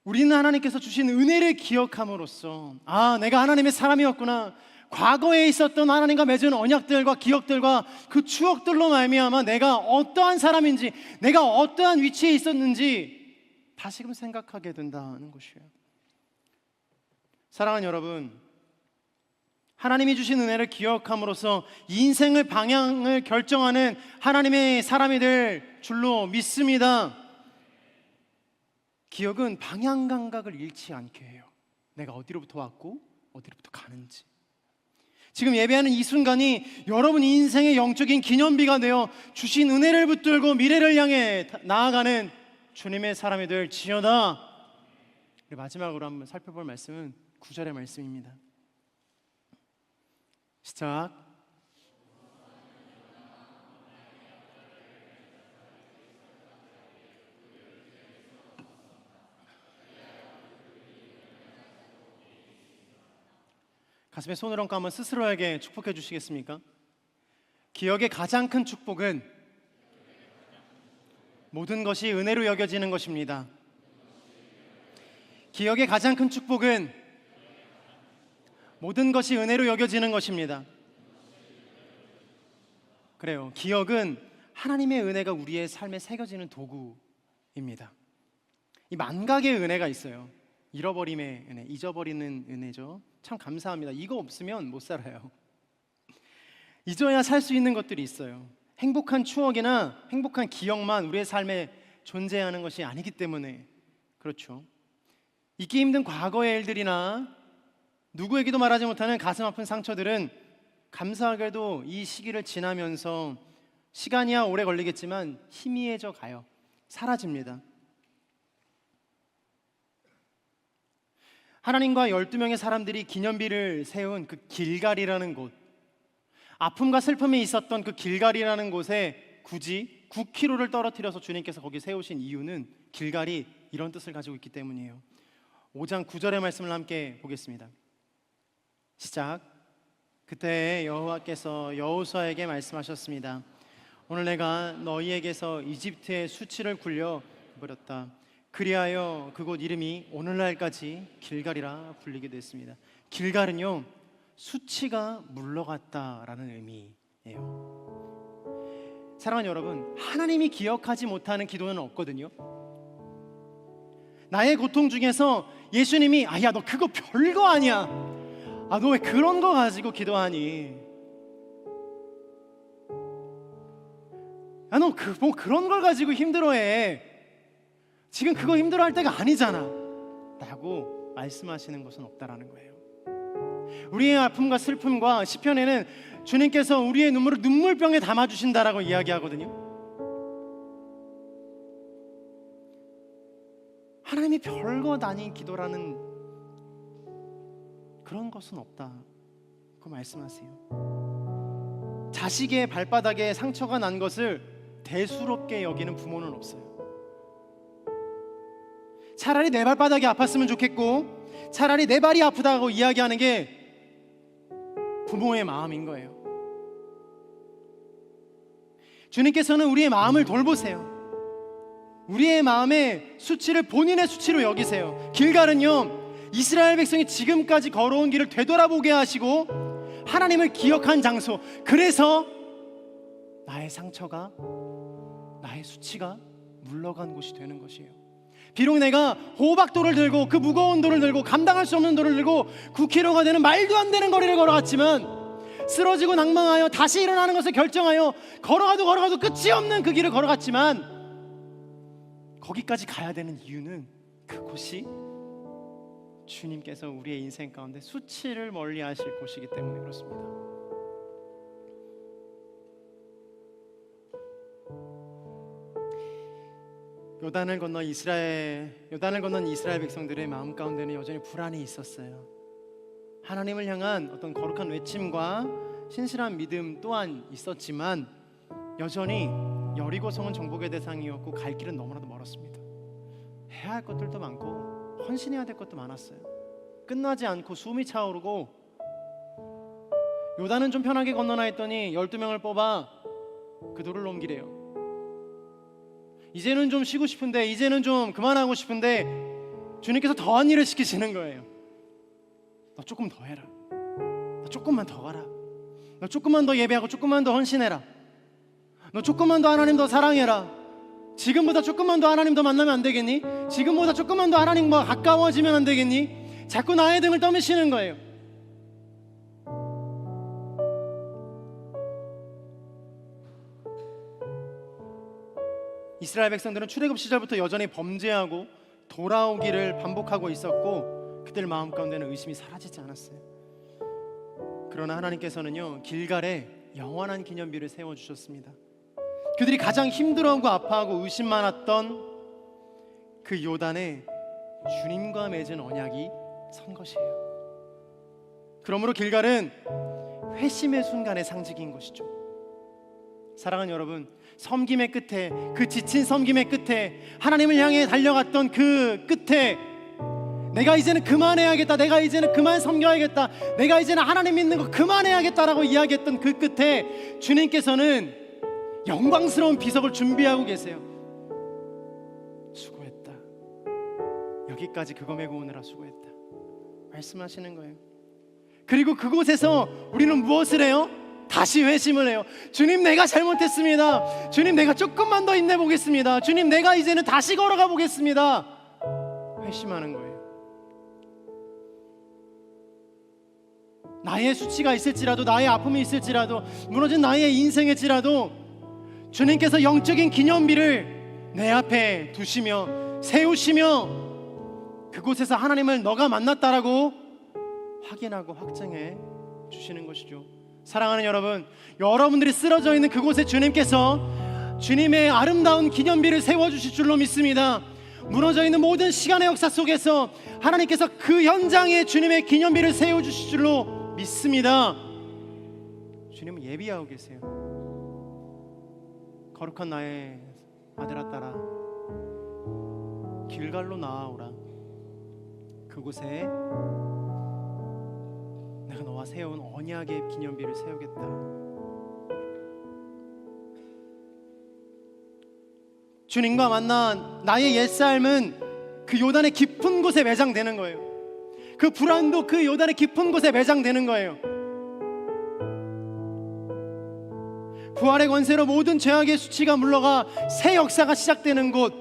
우리는 하나님께서 주신 은혜를 기억함으로써, 아, 내가 하나님의 사람이었구나, 과거에 있었던 하나님과 맺은 언약들과 기억들과 그 추억들로 말미암아 내가 어떠한 사람인지, 내가 어떠한 위치에 있었는지 다시금 생각하게 된다는 것이에요. 사랑하는 여러분, 하나님이 주신 은혜를 기억함으로써 인생의 방향을 결정하는 하나님의 사람이 될 줄로 믿습니다. 기억은 방향 감각을 잃지 않게 해요. 내가 어디로부터 왔고 어디로부터 가는지. 지금 예배하는 이 순간이 여러분 인생의 영적인 기념비가 되어 주신 은혜를 붙들고 미래를 향해 나아가는 주님의 사람이 될 지어다. 마지막으로 한번 살펴볼 말씀은 9절의 말씀입니다. 시작. 가슴에 손을 얹고 한번 스스로에게 축복해 주시겠습니까? 기억의 가장 큰 축복은 모든 것이 은혜로 여겨지는 것입니다. 기억의 가장 큰 축복은 모든 것이 은혜로 여겨지는 것입니다. 그래요. 기억은 하나님의 은혜가 우리의 삶에 새겨지는 도구입니다. 이 만각의 은혜가 있어요. 잃어버림의 은혜, 잊어버리는 은혜죠. 참 감사합니다. 이거 없으면 못 살아요. 잊어야 살 수 있는 것들이 있어요. 행복한 추억이나 행복한 기억만 우리의 삶에 존재하는 것이 아니기 때문에 그렇죠. 잊기 힘든 과거의 일들이나 누구에게도 말하지 못하는 가슴 아픈 상처들은 감사하게도 이 시기를 지나면서 시간이야 오래 걸리겠지만 희미해져 가요. 사라집니다. 하나님과 12명의 사람들이 기념비를 세운 그 길갈이라는 곳, 아픔과 슬픔이 있었던 그 길갈이라는 곳에 굳이 9kg를 떨어뜨려서 주님께서 거기 세우신 이유는 길갈이 이런 뜻을 가지고 있기 때문이에요. 5장 9절의 말씀을 함께 보겠습니다. 시작. 그때 여호와께서 여호수아에게 말씀하셨습니다. 오늘 내가 너희에게서 이집트의 수치를 굴려 버렸다. 그리하여 그곳 이름이 오늘날까지 길갈이라 불리게 됐습니다. 길갈은요, 수치가 물러갔다라는 의미예요. 사랑하는 여러분, 하나님이 기억하지 못하는 기도는 없거든요. 나의 고통 중에서 예수님이 야 너 그거 별거 아니야, 너 왜 그런 거 가지고 기도하니, 너 뭐 그런 걸 가지고 힘들어해, 지금 그거 힘들어할 때가 아니잖아 라고 말씀하시는 것은 없다라는 거예요. 우리의 아픔과 슬픔과 시편에는 주님께서 우리의 눈물을 눈물병에 담아주신다라고 이야기하거든요. 하나님이 별것 아닌 기도라는 그런 것은 없다고 말씀하세요. 자식의 발바닥에 상처가 난 것을 대수롭게 여기는 부모는 없어요. 차라리 내 발바닥이 아팠으면 좋겠고 차라리 내 발이 아프다고 이야기하는 게 부모의 마음인 거예요. 주님께서는 우리의 마음을 돌보세요. 우리의 마음의 수치를 본인의 수치로 여기세요. 길갈은요, 이스라엘 백성이 지금까지 걸어온 길을 되돌아보게 하시고 하나님을 기억한 장소, 그래서 나의 상처가, 나의 수치가 물러간 곳이 되는 것이에요. 비록 내가 호박돌을 들고 그 무거운 돌을 들고 감당할 수 없는 돌을 들고 9kg가 되는 말도 안 되는 거리를 걸어갔지만, 쓰러지고 낭망하여 다시 일어나는 것을 결정하여 걸어가도 끝이 없는 그 길을 걸어갔지만, 거기까지 가야 되는 이유는 그곳이 주님께서 우리의 인생 가운데 수치를 멀리 하실 곳이기 때문에 그렇습니다. 요단을 건넌 이스라엘 백성들의 마음 가운데는 여전히 불안이 있었어요. 하나님을 향한 어떤 거룩한 외침과 신실한 믿음 또한 있었지만 여전히 여리고성은 정복의 대상이었고 갈 길은 너무나도 멀었습니다. 해야 할 것들도 많고 헌신해야 될 것도 많았어요. 끝나지 않고 숨이 차오르고, 요단은 좀 편하게 건너나 했더니 12명을 뽑아 그 돌을 넘기래요. 이제는 좀 쉬고 싶은데, 이제는 좀 그만하고 싶은데 주님께서 더한 일을 시키시는 거예요. 너 조금 더 해라, 너 조금만 더 가라, 너 조금만 더 예배하고 조금만 더 헌신해라, 너 조금만 더 하나님 더 사랑해라, 지금보다 조금만 더 하나님 더 만나면 안 되겠니? 지금보다 조금만 더 하나님과 가까워지면 안 되겠니? 자꾸 나의 등을 떠미시는 거예요. 이스라엘 백성들은 출애굽 시절부터 여전히 범죄하고 돌아오기를 반복하고 있었고 그들 마음 가운데는 의심이 사라지지 않았어요. 그러나 하나님께서는요, 길갈에 영원한 기념비를 세워주셨습니다. 그들이 가장 힘들어하고 아파하고 의심 많았던 그 요단에 주님과 맺은 언약이 선 것이에요. 그러므로 길갈은 회심의 순간의 상징인 것이죠. 사랑하는 여러분, 섬김의 끝에, 그 지친 섬김의 끝에, 하나님을 향해 달려갔던 그 끝에 내가 이제는 그만해야겠다, 내가 이제는 그만 섬겨야겠다, 내가 이제는 하나님 믿는 거 그만해야겠다라고 이야기했던 그 끝에 주님께서는 영광스러운 비석을 준비하고 계세요. 수고했다, 여기까지 그거 메고 오느라 수고했다 말씀하시는 거예요. 그리고 그곳에서 우리는 무엇을 해요? 다시 회심을 해요. 주님, 내가 잘못했습니다. 주님, 내가 조금만 더 힘내보겠습니다. 주님, 내가 이제는 다시 걸어가 보겠습니다. 회심하는 거예요. 나의 수치가 있을지라도, 나의 아픔이 있을지라도, 무너진 나의 인생일지라도 주님께서 영적인 기념비를 내 앞에 두시며 세우시며 그곳에서 하나님을 너가 만났다라고 확인하고 확증해 주시는 것이죠. 사랑하는 여러분, 여러분들이 쓰러져 있는 그곳에 주님께서 주님의 아름다운 기념비를 세워주실 줄로 믿습니다. 무너져 있는 모든 시간의 역사 속에서 하나님께서 그 현장에 주님의 기념비를 세워주실 줄로 믿습니다. 주님은 예비하고 계세요. 거룩한 나의 아들아 딸아, 길갈로 나아오라. 그곳에 내가 너와 세운 언약의 기념비를 세우겠다. 주님과 만난 나의 옛삶은 그 요단의 깊은 곳에 매장되는 거예요. 그 불안도 그 요단의 깊은 곳에 매장되는 거예요. 부활의 권세로 모든 죄악의 수치가 물러가 새 역사가 시작되는 곳,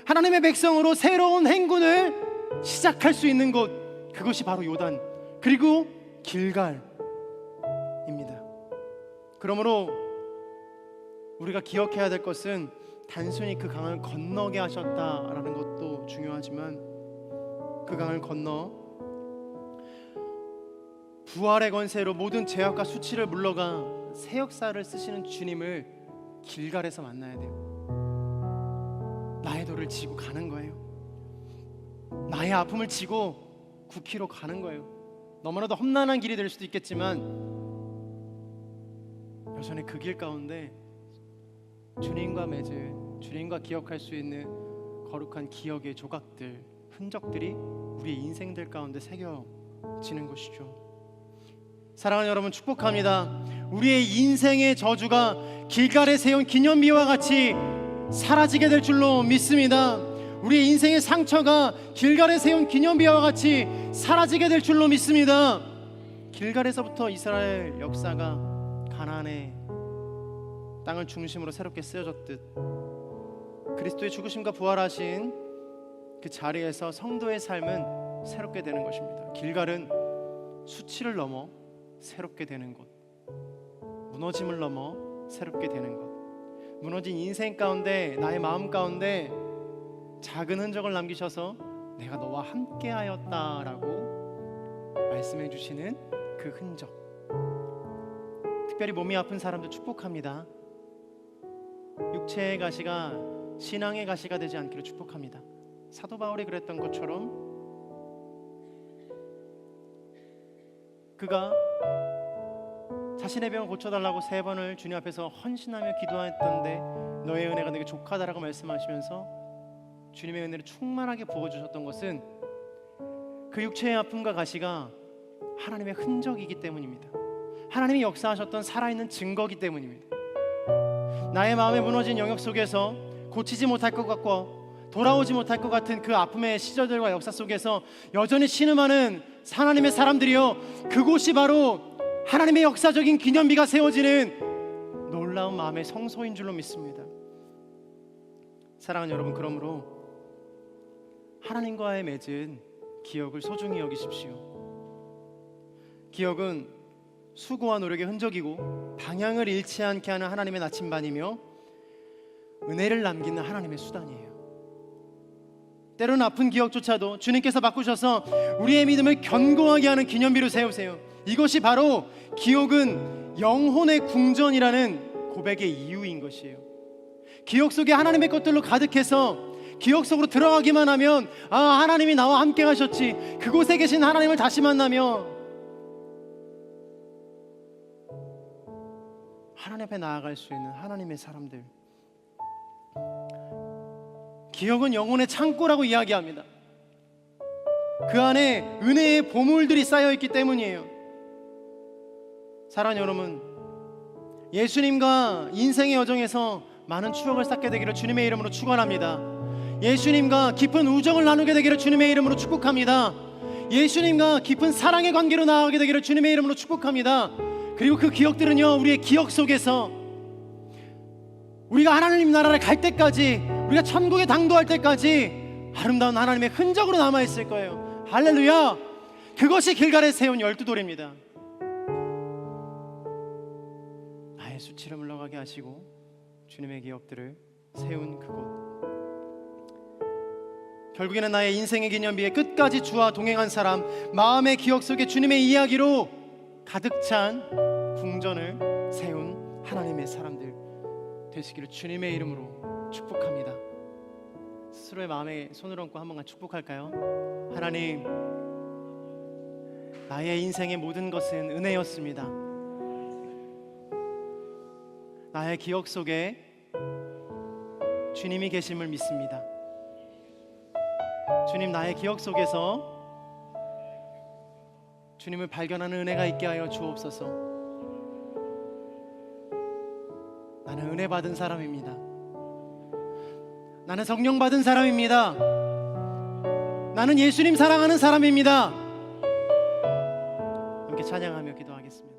하나님의 백성으로 새로운 행군을 시작할 수 있는 곳, 그것이 바로 요단 그리고 길갈입니다. 그러므로 우리가 기억해야 될 것은 단순히 그 강을 건너게 하셨다라는 것도 중요하지만 그 강을 건너 부활의 권세로 모든 죄악과 수치를 물러가 새 역사를 쓰시는 주님을 길갈에서 만나야 돼요. 나의 돌을 지고 가는 거예요. 나의 아픔을 지고 9km 가는 거예요. 너무나도 험난한 길이 될 수도 있겠지만 여전히 그 길 가운데 주님과 맺은, 주님과 기억할 수 있는 거룩한 기억의 조각들, 흔적들이 우리의 인생들 가운데 새겨지는 것이죠. 사랑하는 여러분, 축복합니다. 우리의 인생의 저주가 길갈에 세운 기념비와 같이 사라지게 될 줄로 믿습니다. 우리의 인생의 상처가 길갈에 세운 기념비와 같이 사라지게 될 줄로 믿습니다. 길갈에서부터 이스라엘 역사가 가나안의 땅을 중심으로 새롭게 쓰여졌듯 그리스도의 죽으심과 부활하신 그 자리에서 성도의 삶은 새롭게 되는 것입니다. 길갈은 수치를 넘어 새롭게 되는 곳, 무너짐을 넘어 새롭게 되는 곳, 무너진 인생 가운데 나의 마음 가운데 작은 흔적을 남기셔서 내가 너와 함께하였다라고 말씀해 주시는 그 흔적. 특별히 몸이 아픈 사람들 축복합니다. 육체의 가시가 신앙의 가시가 되지 않기를 축복합니다. 사도 바울이 그랬던 것처럼 그가 자신의 병을 고쳐달라고 3번을 주님 앞에서 헌신하며 기도했던데 너의 은혜가 내게 족하다라고 말씀하시면서 주님의 은혜를 충만하게 부어주셨던 것은 그 육체의 아픔과 가시가 하나님의 흔적이기 때문입니다. 하나님이 역사하셨던 살아있는 증거이기 때문입니다. 나의 마음에 무너진 영역 속에서 고치지 못할 것 같고 돌아오지 못할 것 같은 그 아픔의 시절들과 역사 속에서 여전히 신음하는 하나님의 사람들이요, 그곳이 바로 하나님의 역사적인 기념비가 세워지는 놀라운 마음의 성소인 줄로 믿습니다. 사랑하는 여러분, 그러므로 하나님과의 맺은 기억을 소중히 여기십시오. 기억은 수고와 노력의 흔적이고 방향을 잃지 않게 하는 하나님의 나침반이며 은혜를 남기는 하나님의 수단이에요. 때로는 아픈 기억조차도 주님께서 바꾸셔서 우리의 믿음을 견고하게 하는 기념비로 세우세요. 이것이 바로 기억은 영혼의 궁전이라는 고백의 이유인 것이에요. 기억 속에 하나님의 것들로 가득해서 기억 속으로 들어가기만 하면 하나님이 나와 함께 하셨지, 그곳에 계신 하나님을 다시 만나며 하나님 앞에 나아갈 수 있는 하나님의 사람들. 기억은 영혼의 창고라고 이야기합니다. 그 안에 은혜의 보물들이 쌓여있기 때문이에요. 사랑하는 여러분, 예수님과 인생의 여정에서 많은 추억을 쌓게 되기를 주님의 이름으로 축원합니다. 예수님과 깊은 우정을 나누게 되기를 주님의 이름으로 축복합니다. 예수님과 깊은 사랑의 관계로 나아가게 되기를 주님의 이름으로 축복합니다. 그리고 그 기억들은요, 우리의 기억 속에서 우리가 하나님 나라를 갈 때까지, 우리가 천국에 당도할 때까지 아름다운 하나님의 흔적으로 남아있을 거예요. 할렐루야. 그것이 길갈에 세운 12돌입니다. 수치를 물러가게 하시고 주님의 기업들을 세운 그곳, 결국에는 나의 인생의 기념비에 끝까지 주와 동행한 사람, 마음의 기억 속에 주님의 이야기로 가득 찬 궁전을 세운 하나님의 사람들 되시기를 주님의 이름으로 축복합니다. 스스로의 마음에 손을 얹고 한 번간 축복할까요? 하나님, 나의 인생의 모든 것은 은혜였습니다. 나의 기억 속에 주님이 계심을 믿습니다. 주님, 나의 기억 속에서 주님을 발견하는 은혜가 있게 하여 주옵소서. 나는 은혜 받은 사람입니다. 나는 성령 받은 사람입니다. 나는 예수님 사랑하는 사람입니다. 함께 찬양하며 기도하겠습니다.